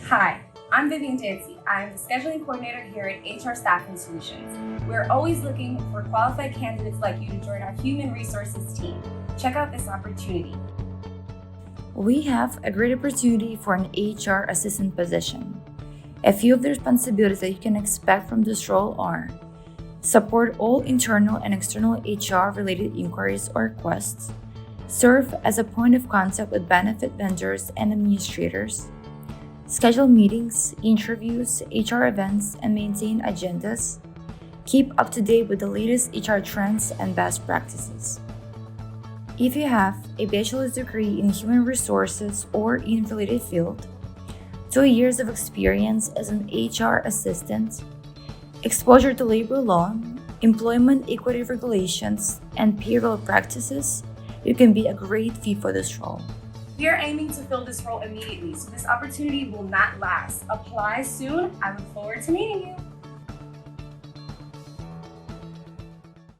Hi, I'm Vivian Dancy. I'm the scheduling coordinator here at HR Staffing Solutions. We're always looking for qualified candidates like you to join our human resources team. Check out this opportunity. We have a great opportunity for an HR assistant position. A few of the responsibilities that you can expect from this role are: support all internal and external HR related inquiries or requests, serve as a point of contact with benefit vendors and administrators, schedule meetings, interviews, HR events, and maintain agendas, keep up to date with the latest HR trends and best practices. If you have a bachelor's degree in human resources or in related field, 2 years of experience as an HR assistant, exposure to labor law, employment equity regulations, and payroll practices, you can be a great fit for this role. We are aiming to fill this role immediately, so this opportunity will not last. Apply soon. I look forward to meeting you.